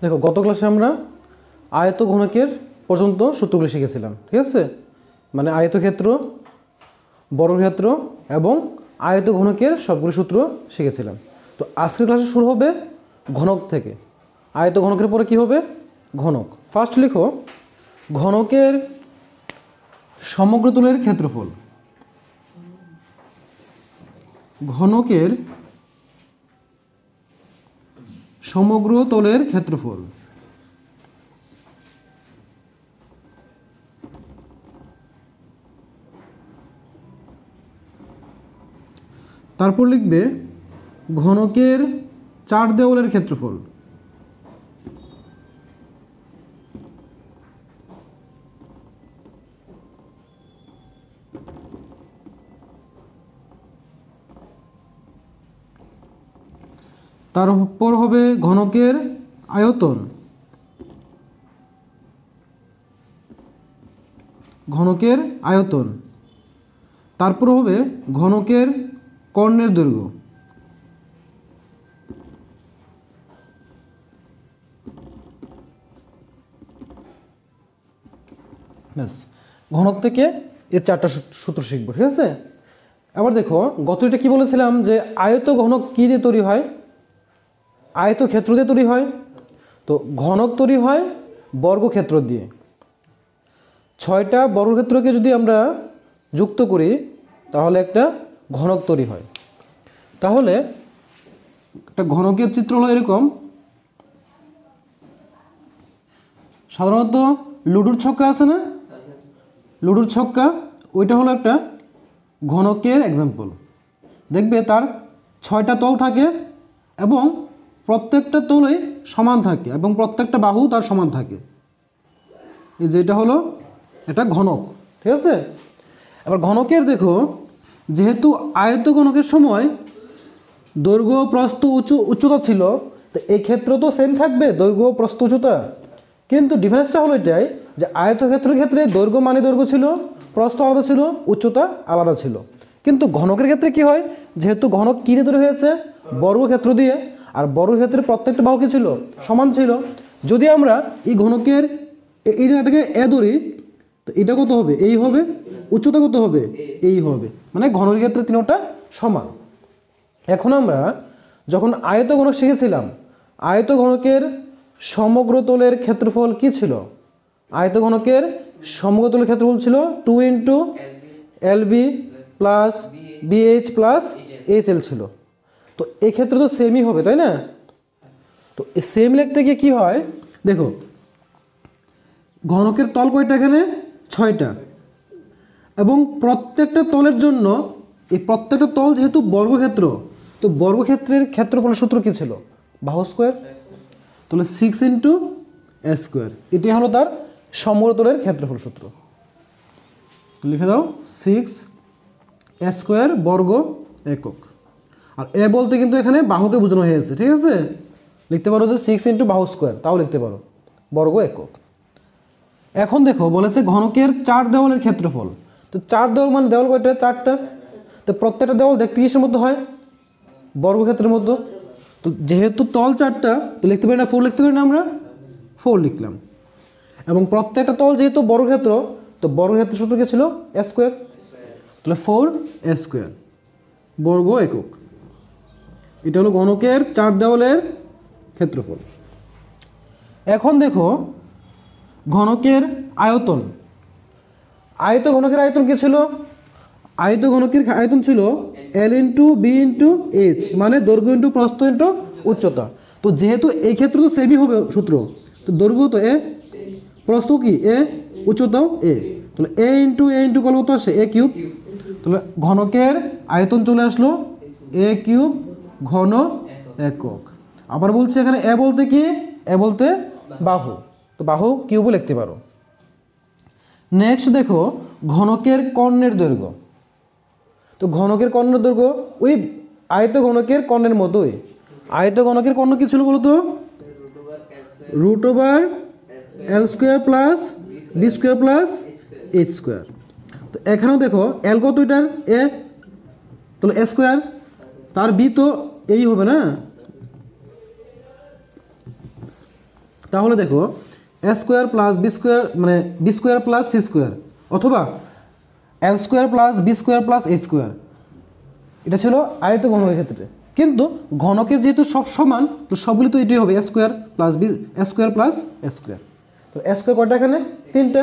দেখো গত ক্লাসে আমরা আয়ত ঘনকের পর্যন্ত সূত্রগুলি শিখেছিলাম, ঠিক আছে? মানে আয়তক্ষেত্র, বর্গক্ষেত্র এবং আয়ত ঘনকের সবগুলো সূত্র শিখেছিলাম। তো আজকের ক্লাসে শুরু হবে ঘনক থেকে। আয়ত ঘনকের পরে কি হবে? ঘনক। ফার্স্ট লিখো ঘনকের সমগ্র তলের ক্ষেত্রফল। ঘনকের সমগ্র তলের ক্ষেত্রফল। তারপর লিখবে ঘনকের চার দেওয়ালের ক্ষেত্রফল। তারপর হবে ঘনকের আয়তন। ঘনকের আয়তন। তারপর হবে ঘনকের কর্ণের দৈর্ঘ্য। ব্যাস, ঘনক থেকে এর চারটা সূত্র শিখবো, ঠিক আছে? এবার দেখো গত এটা কি বলেছিলাম যে আয়ত ঘনক কি দিয়ে তৈরি হয়? আয়তক্ষেত্র দিয়ে তৈরি হয়। তো ঘনক তৈরি হয় বর্গক্ষেত্র দিয়ে। 6টা বর্গক্ষেত্রকে যদি আমরা যুক্ত করি তাহলে একটা ঘনক তৈরি হয়। তাহলে একটা ঘনকের চিত্র হলো এরকম। সাধারণত লুডুর ছক্কা আছে না, লুডুর ছক্কা, ওইটা হলো একটা ঘনকের এক্সাম্পল। দেখবে তার 6টা তল থাকে এবং প্রত্যেকটা তলে সমান থাকে এবং প্রত্যেকটা বাহু তার সমান থাকে। এই যে এটা হলো এটা ঘনক, ঠিক আছে? এবার ঘনকের দেখো, যেহেতু আয়ত ঘনকের সময় দৈর্ঘ্য প্রস্থ উচ্চতা ছিল, তো এই ক্ষেত্রে তো সেম থাকবে দৈর্ঘ্য প্রস্থ উচ্চতা, কিন্তু ডিফারেন্সটা হলো এটাই যে আয়তক্ষেত্রের ক্ষেত্রে দৈর্ঘ্য মানে দৈর্ঘ্য ছিল, প্রস্থ আলাদা ছিল, উচ্চতা আলাদা ছিল। কিন্তু ঘনকের ক্ষেত্রে কি হয়, যেহেতু ঘনক কী দিয়ে তৈরি হয়েছে? বর্গক্ষেত্র দিয়ে। আর বর্গক্ষেত্রের প্রত্যেকটা বাহু কী ছিল? সমান ছিল। যদি আমরা এই ঘনকের এই জায়গাটাকে এ ধরি, তো এটা কত হবে? এই হবে। উচ্চতা কত হবে? এই হবে। মানে ঘনকের ক্ষেত্রে তিনটা সমান। এখন আমরা যখন আয়ত ঘনক শিখেছিলাম, আয়ত ঘনকের সমগ্র তলের ক্ষেত্রফল কি ছিল? আয়ত ঘনকের সমগ্র তলের ক্ষেত্রফল ছিল 2 × LB plus BH plus HL ছিল। তো এক্ষেত্রে তো সেমই হবে, তাই না? তো সেম লিখতে গিয়ে কী হয় দেখো, ঘনকের তল কয়টা এখানে? 6টা। এবং প্রত্যেকটা তলের জন্য এই প্রত্যেকটা তল যেহেতু বর্গক্ষেত্র, তো বর্গক্ষেত্রের ক্ষেত্রফলের সূত্র কী ছিল? বাহু স্কোয়ার। তাহলে 6 × A স্কোয়ার, এটি হলো তার সমগ্র তলের ক্ষেত্রফল সূত্র। লিখে দাও 6 A স্কোয়ার বর্গ একক। আর এ বলতে কিন্তু এখানে বাহুকে বোঝানো হয়েছে, ঠিক আছে? লিখতে পারো যে 6 × বাহু স্কোয়ার, তাও লিখতে পারো বর্গ একক। এখন দেখো বলেছে ঘনকের 4 দেওয়ালের ক্ষেত্রফল। তো 4 দেওয়াল মানে দেওয়াল কয়টা? 4টা। তো প্রত্যেকটা দেওয়াল দেখতে কিসের মধ্যে হয়? বর্গক্ষেত্রের মধ্যে। তো যেহেতু তল 4টা, তো লিখতে পারি না 4 লিখতে পারি না? আমরা 4 লিখলাম। এবং প্রত্যেকটা তল যেহেতু বর্গক্ষেত্র, তো বর্গক্ষেত্রের সূত্র কী ছিল? A square. তাহলে 4 A স্কোয়ার বর্গ একক। এটা হলো ঘনকের 4 দেওয়ালের ক্ষেত্রফল। এখন দেখো ঘনকের আয়তন। আয়ত ঘনকের আয়তন কী ছিল? আয়ত ঘনকের আয়তন ছিল L × B × H, মানে দৈর্ঘ্য ইন্টু প্রস্থ ইন্টু উচ্চতা। তো যেহেতু এই ক্ষেত্রে তো সেমই হবে সূত্র, তো দৈর্ঘ্য তো A, প্রস্থ কি A, উচ্চতাও A। তাহলে A × কত কত আসে? A cube. তাহলে ঘনকের আয়তন চলে আসলো A কিউব ঘন একক। আবার বলছে এখানে এ বলতে কি? এ বলতে বাহু, তো বাহু কিউবও লিখতে পারো। নেক্সট দেখো ঘনকের কর্ণের দৈর্ঘ্য। তো ঘনকের কর্ণের দৈর্ঘ্য ওই আয়ত ঘনকের কর্ণের মতোই। আয়ত ঘনকের কর্ণ কি ছিল বলতো? √L square plus B square plus H square. তো এখানেও দেখো L কত এটার? A, তাহলে A স্কোয়ার, তার B তো এই হবে না? তাহলে দেখো A square plus B square মানে B square plus C square অথবা L square plus B square plus A square, এটা ছিল আয়ত ঘনকের ক্ষেত্রে। কিন্তু ঘনকের যেহেতু সব সমান, তো সবগুলি তো এটাই হবে এ square plus B A square plus A square. তো এ স্কোয়ার কয়টা এখানে? 3টা।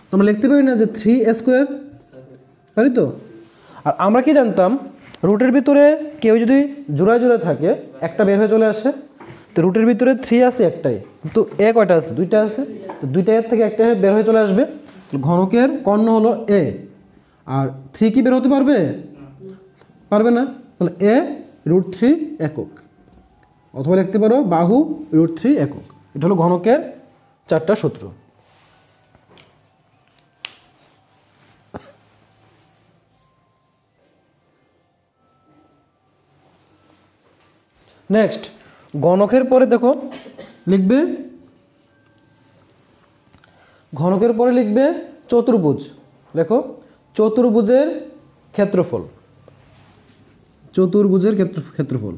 তো আমরা লিখতে পারি না যে 3 স্কোয়ার, তাই তো? আর আমরা কি জানতাম, রুটের ভিতরে কেউ যদি জোড়ায় জোড়ায় থাকে একটা বের হয়ে চলে আসে। তো রুটের ভিতরে 3 আছে একটাই, কিন্তু এ কয়টা আছে? 2টা আছে। তো 2টা এর থেকে একটা বের হয়ে চলে আসবে। ঘনকের কর্ণ হলো এ, আর 3 কি বের হতে পারবে? পারবে না। তাহলে এ √3 একক, অথবা লিখতে পারো বাহু √3 একক। এটা হলো ঘনকের 4টা সূত্র। নেক্সট ঘনকের পরে দেখো লিখবে, ঘনকের পরে লিখবে চতুর্ভুজ। দেখো চতুর্ভুজের ক্ষেত্রফল, চতুর্ভুজের ক্ষেত্রফল।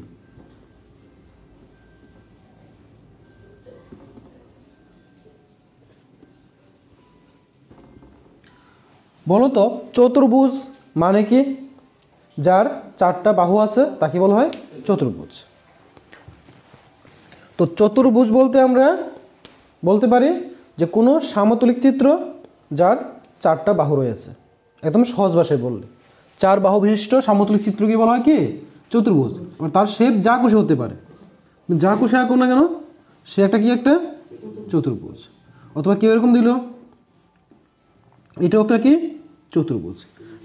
বলো তো চতুর্ভুজ মানে কি? যার 4টা বাহু আছে তাকে বলা হয় চতুর্ভুজ। তো চতুর্ভুজ বলতে আমরা বলতে পারি যে কোনো সামতলিক চিত্র যার 4টা বাহু রয়েছে। একদম সহজ ভাষায় বললে 4 বাহু বিশিষ্ট সামতলিক চিত্রকে বলা হয় কি? চতুর্ভুজ। তার শেপ যা খুশি হতে পারে, যা খুশি আঁকো না কেন, সে একটা কি? একটা চতুর্ভুজ। অথবা কেউ এরকম দিল, এটাও একটা কি? চতুর্ভুজ।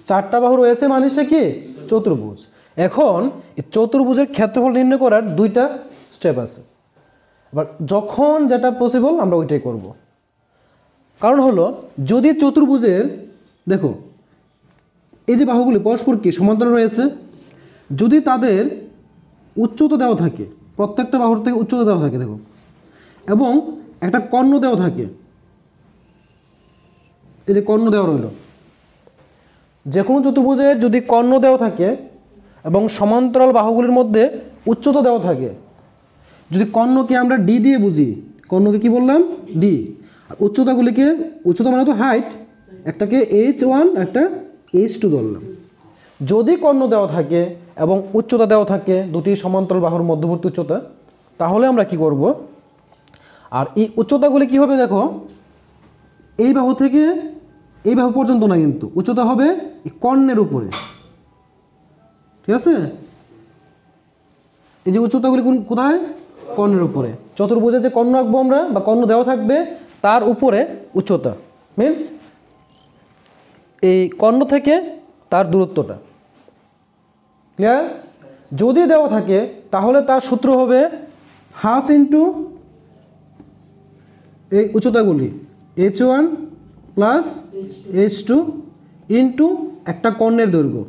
4টা বাহু রয়েছে মানে সে কি? চতুর্ভুজ। এখন এই চতুর্ভুজের ক্ষেত্রফল নির্ণয় করার 2টা স্টেপ আছে। এবার যখন যেটা পসিবল আমরা ওইটাই করব। কারণ হলো যদি চতুর্ভুজের দেখো এই যে বাহুগুলি পরস্পর কি সমান্তরাল রয়েছে, যদি তাদের উচ্চতা দেওয়া থাকে, প্রত্যেকটা বাহুর থেকে উচ্চতা দেওয়া থাকে দেখো, এবং একটা কর্ণ দেওয়া থাকে, এই যে কর্ণ দেওয়া রইল, যে কোনো চতুর্ভুজের যদি কর্ণ দেওয়া থাকে এবং সমান্তরাল বাহুগুলির মধ্যে উচ্চতা দেওয়া থাকে, যদি কর্ণকে আমরা ডি দিয়ে বুঝি, কর্ণকে কি বললাম? ডি। আর উচ্চতাগুলিকে, উচ্চতা মানে তো হাইট, একটাকে h1 একটা h2 ধরলাম। যদি কর্ণ দেওয়া থাকে এবং উচ্চতা দেওয়া থাকে, দুটি সমান্তরাল বাহুর মধ্যবর্তী উচ্চতা, তাহলে আমরা কি করব? আর এই উচ্চতাগুলি কি হবে দেখো, এই বাহু থেকে এই বাহু পর্যন্ত না, কিন্তু উচ্চতা হবে এই কর্ণের উপরে। ঠিক আছে? এই যে উচ্চতাগুলি কোথায়? কর্ণের উপরে। চতুর্ভুজে যে কর্ণ আঁকবো আমরা বা কর্ণ দেওয়া থাকবে তার উপরে উচ্চতা, মিন্স এই কর্ণ থেকে তার দূরত্বটা। ক্লিয়ার? যদি দেওয়া থাকে তাহলে তার সূত্র হবে হাফ ইন্টু এই উচ্চতাগুলি h1 প্লাস h2 ইন্টু একটা কর্ণের দৈর্ঘ্য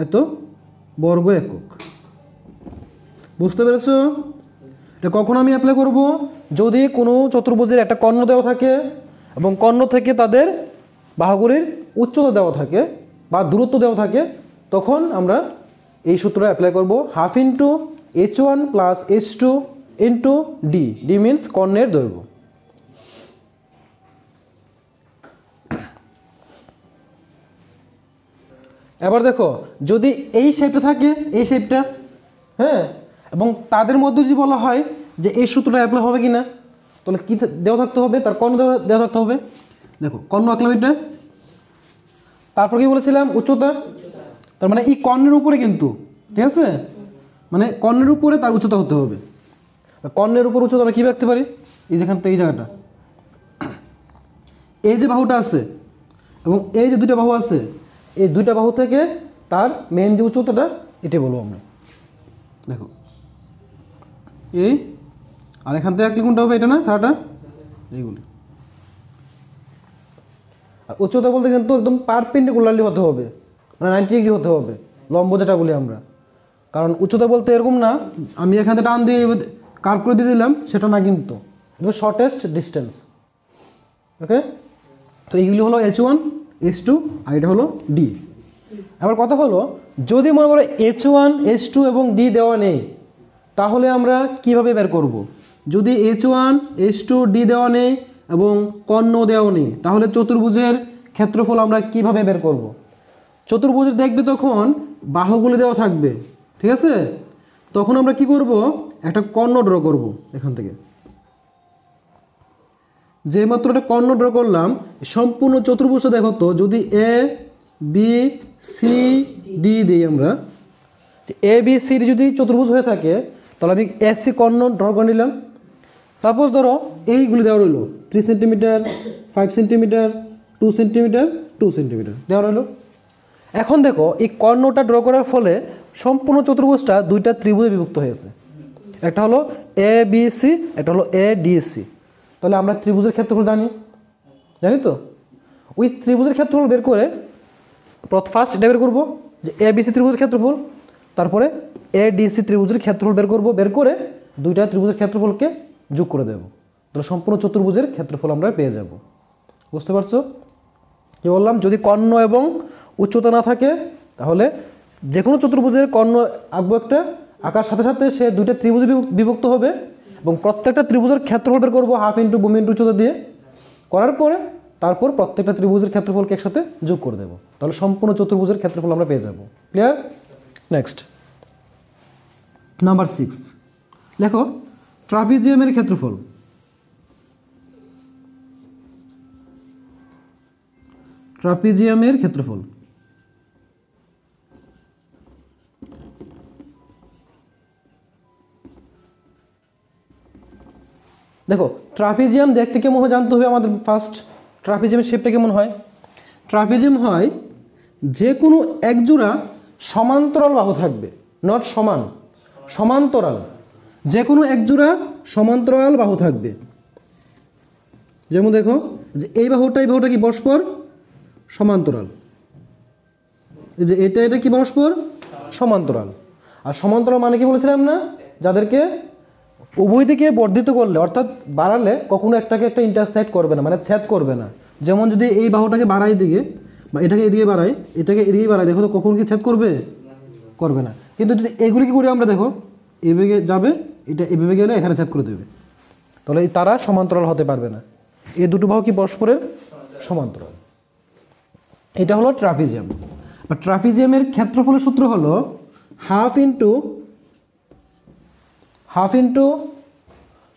এত বর্গ একক। বুঝতে পেরেছো? এটা কখন আমি অ্যাপ্লাই করব? যদি কোনো চতুর্ভুজের একটা কর্ণ দেওয়া থাকে এবং কর্ণ থেকে তাদের বাহুগুলির উচ্চতা দেওয়া থাকে বা দূরত্ব দেওয়া থাকে, তখন আমরা এই সূত্র অ্যাপ্লাই করব, half into h1 plus h2 into D. D means কর্ণের দৈর্ঘ্য। এবার দেখো যদি এই শেপটা থাকে, এই শেপটা, হ্যাঁ, এবং তাদের মধ্যে যদি বলা হয় যে এই সূত্রটা অ্যাপ্লাই হবে কি না, তাহলে কী দেওয়া থাকতে হবে? তার কর্ণ দেওয়া থাকতে হবে। দেখো কর্ণ আঁকলাম এটা, তারপর কি বলেছিলাম? উচ্চতা। তার মানে এই কর্ণের উপরে কিন্তু, ঠিক আছে, মানে কর্ণের উপরে তার উচ্চতা হতে হবে। কর্ণের উপর উচ্চতা আমরা কী রাখতে পারি? এই যেখান থেকে এই জায়গাটা, এই যে বাহুটা আছে এবং এই যে 2টা বাহু আছে, এই 2টা বাহু থেকে তার মেন যে উচ্চতাটা, এটাই বলবো আমরা। দেখো এই, আর এখান থেকে একটি কোনটা হবে? এটা না, খাড়াটা, এইগুলি। আর উচ্চতা বলতে কিন্তু একদম পারপেন্ডিকুলারলি হতে হবে, মানে 90 ডিগ্রি হতে হবে, লম্ব যেটা বলি আমরা। কারণ উচ্চতা বলতে এরকম না আমি এখান থেকে টান দিয়ে কার্ভ করে দিয়ে দিলাম, সেটা না, কিন্তু শর্টেস্ট ডিস্টেন্স। ওকে, তো এইগুলি হলো h1 h2 আর এটা হলো ডি। এবার কথা হলো যদি মনে করো h1 h2 এবং ডি দেওয়া নেই, তাহলে আমরা কিভাবে বের করব? যদি H1 H2 D দেওয়া নেই এবং কর্ণ দেওয়া নেই, তাহলে চতুর্ভুজের ক্ষেত্রফল আমরা কিভাবে বের করব? চতুর্ভুজের দেখবে তখন বাহুগুলি দেওয়া থাকবে, ঠিক আছে? তখন আমরা কি করব, একটা কর্ণ ড্র করব। এখান থেকে যে মাত্র একটা কর্ণ ড্র করলাম, সম্পূর্ণ চতুর্ভুজটা দেখো তো, যদি এ বি সি ডি দিই আমরা, এ বি সি ডি যদি চতুর্ভুজ হয়ে থাকে, তাহলে আমি এসি কর্ণ ড্র করে নিলাম। সাপোজ ধরো এইগুলি দেওয়া রইল 3 সেন্টিমিটার, 5 সেন্টিমিটার, 2 সেন্টিমিটার, 2 সেন্টিমিটার দেওয়া রইল। এখন দেখো এই কর্ণটা ড্র করার ফলে সম্পূর্ণ চতুর্ভুজটা দুইটা ত্রিভুজে বিভক্ত হয়েছে। একটা হলো এ বি সি, একটা হলো এ ডি সি। তাহলে আমরা ত্রিভুজের ক্ষেত্রফল জানি তো। ওই ত্রিভুজের ক্ষেত্রফল বের করে ফার্স্ট এটা বের করবো যে এ বি সি ত্রিভুজের ক্ষেত্রফল, তারপরে এ ডি সি ত্রিভুজের ক্ষেত্রফল বের করব, বের করে দুইটা ত্রিভুজের ক্ষেত্রফলকে যোগ করে দেব। তাহলে সম্পূর্ণ চতুর্ভুজের ক্ষেত্রফল আমরা পেয়ে যাব। বুঝতে পারছো কি বললাম? যদি কর্ণ এবং উচ্চতা না থাকে, তাহলে যে কোনো চতুর্ভুজের কর্ণ আঁকবো একটা, আঁকার সাথে সাথে সে দুইটা ত্রিভুজে বিভক্ত হবে এবং প্রত্যেকটা ত্রিভুজের ক্ষেত্রফল বের করবো হাফ ইন্টু ভূমি ইন্টু উচ্চতা দিয়ে, করার পরে তারপর প্রত্যেকটা ত্রিভুজের ক্ষেত্রফলকে একসাথে যোগ করে দেবো। তাহলে সম্পূর্ণ চতুর্ভুজের ক্ষেত্রফল আমরা পেয়ে যাব। ক্লিয়ার? নেক্সট নাম্বার 6 দেখো, ট্রাপিজিয়ামের ক্ষেত্রফল। ট্রাপিজিয়ামের ক্ষেত্রফল দেখো, ট্রাপিজিয়াম দেখতে কেমন হয় জানতে হবে আমাদের। ফার্স্ট ট্রাপিজিয়ামের শেপটা কেমন হয়? ট্রাপিজিয়াম হয় যে কোনো একজোড়া সমান্তরাল বাহু থাকবে, নট সমান, সমান্তরাল। যে কোনো একজোড়া সমান্তরাল বাহু থাকবে। যেমন দেখো যে এই বাহুটা কি পরস্পর সমান্তরাল, এই যে এটা কি পরস্পর সমান্তরাল। আর সমান্তরাল মানে কি বলেছিলাম না, যাদেরকে উভয় দিকে বর্ধিত করলে অর্থাৎ বাড়ালে কখনো একটাকে একটা ইন্টারসেক্ট করবে না, মানে ছেদ করবে না। যেমন যদি এই বাহুটাকে বাড়াই দিকে বা এটাকে এদিকে বাড়াই, এটাকে এদিকে বাড়াই, দেখো তো কখনো কি ছেদ করবে না। কিন্তু যদি এগুলি কি করি আমরা, দেখো এভাবে যাবে, এটা এভাবে গেলে এখানে ছেদ করে দেবে, তাহলে তারা সমান্তরাল হতে পারবে না। এই দুটো বাহু কি পরস্পরের সমান্তরাল। এটা হলো ট্রাপিজিয়াম। বা ট্রাপিজিয়ামের ক্ষেত্রফলের সূত্র হলো হাফ ইন্টু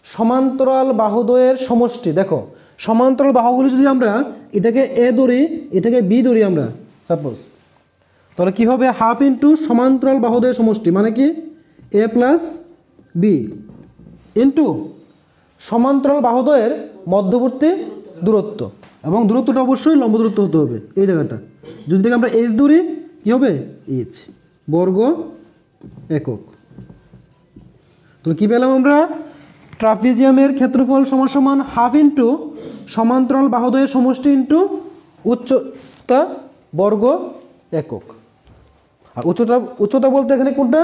সমান্তরাল বাহুদ্বয়ের সমষ্টি। দেখো সমান্তরাল বাহুগুলি যদি আমরা এটাকে এ ধরি, এটাকে বি ধরি আমরা সাপোজ, তাহলে কি হবে? হাফ ইন্টু সমান্তরাল বাহুদ্বয়ের সমষ্টি, মানে কি এ প্লাস বি ইন্টু সমান্তরাল বাহুদ্বয়ের মধ্যবর্তী দূরত্ব, এবং দূরত্বটা অবশ্যই লম্ব দূরত্ব হতে হবে। এই জায়গাটা যদি এটাকে আমরা এইচ ধরি, কী হবে? এইচ বর্গ একক। তাহলে কী পেলাম আমরা? ট্রাপিজিয়ামের ক্ষেত্রফল সমান হাফ ইন্টু সমান্তরাল বাহুদ্বয়ের সমষ্টি ইন্টু উচ্চতা বর্গ একক। আর উচ্চতা বলতে এখানে কোনটা?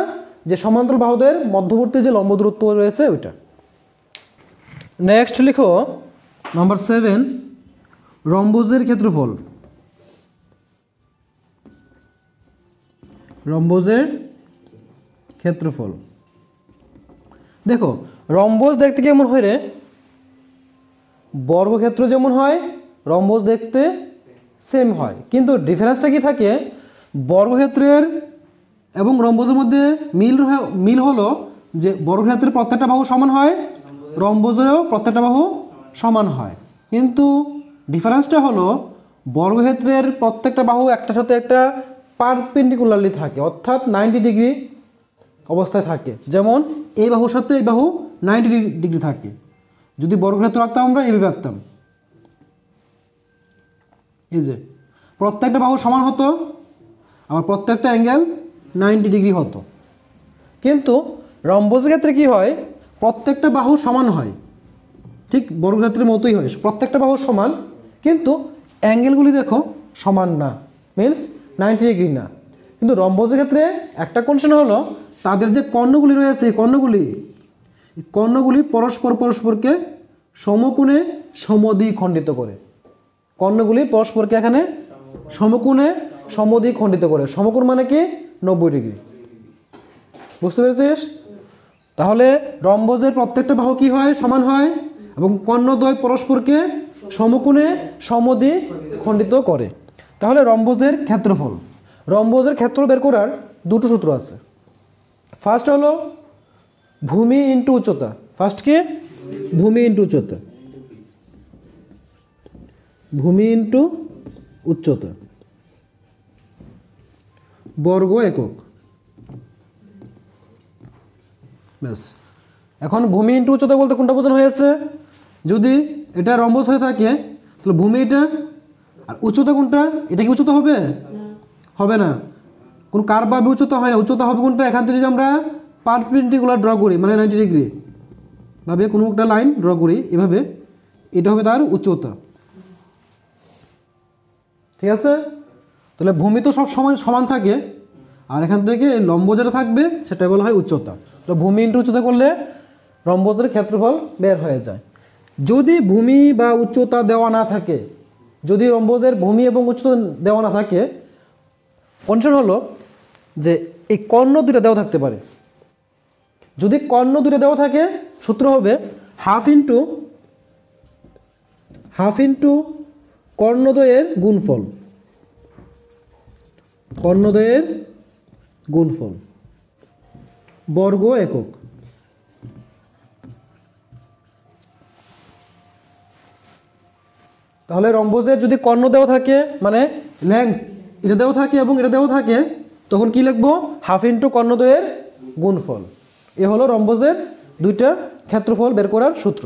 যে সমান্তরাল বাহুদ্বয়ের মধ্যবর্তী যে লম্ব দূরত্ব রয়েছে ওইটা। নেক্সট লিখো নাম্বার 7, রম্বজের ক্ষেত্রফল। রম্বজের ক্ষেত্রফল দেখো, রম্বজ দেখতে কেমন হয় রে? বর্গক্ষেত্র যেমন হয় রম্বজ দেখতে সেম হয়, কিন্তু ডিফারেন্সটা কি থাকে? বর্গক্ষেত্রের এবং রম্বজের মধ্যে মিল হলো যে বর্গক্ষেত্রের প্রত্যেকটা বাহু সমান হয়, রম্বজেও প্রত্যেকটা বাহু সমান হয়। কিন্তু ডিফারেন্সটা হলো বর্গক্ষেত্রের প্রত্যেকটা বাহু একটার সাথে একটা পারপেন্ডিকুলারলি থাকে, অর্থাৎ 90 ডিগ্রি অবস্থায় থাকে। যেমন এই বাহুর সাথে এই বাহু 90 ডিগ্রি থাকে। যদি বর্গক্ষেত্র আঁকতাম আমরা এইভাবে আঁকতাম, এই যে প্রত্যেকটা বাহু সমান হতো, আমার প্রত্যেকটা অ্যাঙ্গেল 90 ডিগ্রি হতো। কিন্তু রম্বজের ক্ষেত্রে কি হয়? প্রত্যেকটা বাহু সমান হয়, ঠিক বর্গক্ষেত্রের মতোই হয়, প্রত্যেকটা বাহু সমান, কিন্তু অ্যাঙ্গেলগুলি দেখো সমান না, মিনস 90 ডিগ্রি না। কিন্তু রম্বজের ক্ষেত্রে একটা কন্ডিশন হলো তাদের যে কর্ণগুলি রয়েছে, কর্ণগুলি পরস্পরকে সমকোণে সমদ্বিখণ্ডিত করে। কর্ণগুলি পরস্পরকে এখানে সমকোণে সমদ্বিখণ্ডিত করে। সমকোণ মানে কি? 90 ডিগ্রি। বুঝতে পেরেছিস? তাহলে রম্বজের প্রত্যেকটা বাহু কি হয়? সমান হয় এবং কর্ণদ্বয় পরস্পরকে সমকোণে সমদ্বিখণ্ডিত করে। তাহলে রম্বজের ক্ষেত্রফল, রম্বজের ক্ষেত্রফল বের করার দুটো সূত্র আছে। ফার্স্ট হলো ভূমি ইন্টু উচ্চতা। ফার্স্ট কি? ভূমি ইন্টু উচ্চতা, ভূমি ইন্টু উচ্চতা বর্গ একক। ব্যাস, এখন ভূমি ইন্টু উচ্চতা বলতে কোনটা বোঝানো হয়েছে? যদি এটা রম্বস হয়ে থাকে তাহলে ভূমি এটা, আর উচ্চতা কোনটা? এটা কি উচ্চতা হবে? হবে না, কোন কার্ভ বা উচ্চতা হয় না। উচ্চতা হবে কোনটা? এখান থেকে যদি আমরা পারপেন্ডিকুলার ড্র করি, মানে 90 ডিগ্রি ভাবে কোনো একটা লাইন ড্র করি এভাবে, এটা হবে তার উচ্চতা। ঠিক আছে? তাহলে ভূমি তো সব সময় সমান থাকে, আর এখান থেকে লম্ব যেটা থাকবে সেটা বলা হয় উচ্চতা। তো ভূমি ইন্টু উচ্চতা করলে রম্বজের ক্ষেত্রফল বের হয়ে যায়। যদি ভূমি বা উচ্চতা দেওয়া না থাকে, যদি রম্বজের ভূমি এবং উচ্চতা দেওয়া না থাকে, কন্ডিশন হলো যে এই কর্ণ দুটো দেওয়া থাকতে পারে। যদি কর্ণ দুটো দেওয়া থাকে, সূত্র হবে হাফ ইন্টু কর্ণদ্বয়ের গুণফল, কর্ণদ্বয়ের গুণফল বর্গ একক। তাহলে রম্বজের যদি কর্ণ দেওয়া থাকে, মানে লেংথ এটা দেওয়া থাকে এবং এটা দেওয়া থাকে, তখন কি লিখবো? হাফ ইন্টু কর্ণদ্বয়ের গুণফল। এ হলো রম্বজের দুইটা ক্ষেত্রফল বের করার সূত্র।